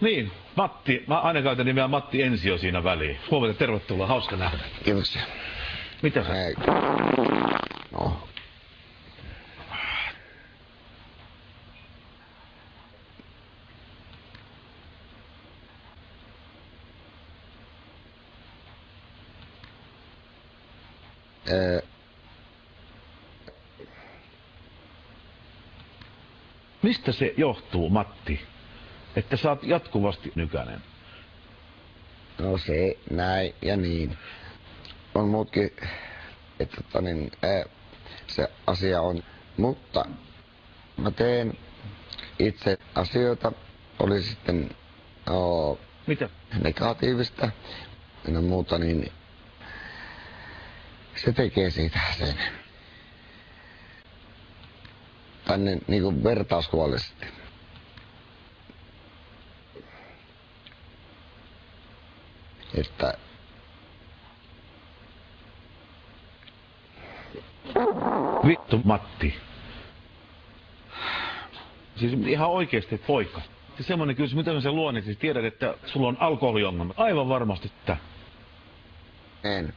Niin, Matti. Mä aina käytän nimeä Matti Ensio siinä väliin. Huomenta, tervetuloa. Hauska nähdä. Kiitoksia. Mitä sä? No. Mistä se johtuu, Matti, että sä oot jatkuvasti nykänen? No se, näin ja niin. On muutkin, että se asia on. Mutta mä teen itse asioita, oli sitten Mitä? negatiivista ja muuta, niin se tekee siitä sen. Tänne niinku vertauskuvallisesti. Että Vittu, Matti. Siis ihan oikeesti poika. Se semmonen kysymys, mitä mä sen luon, niin siis tiedät, että sulla on alkoholiongelma. Aivan varmasti, että... en.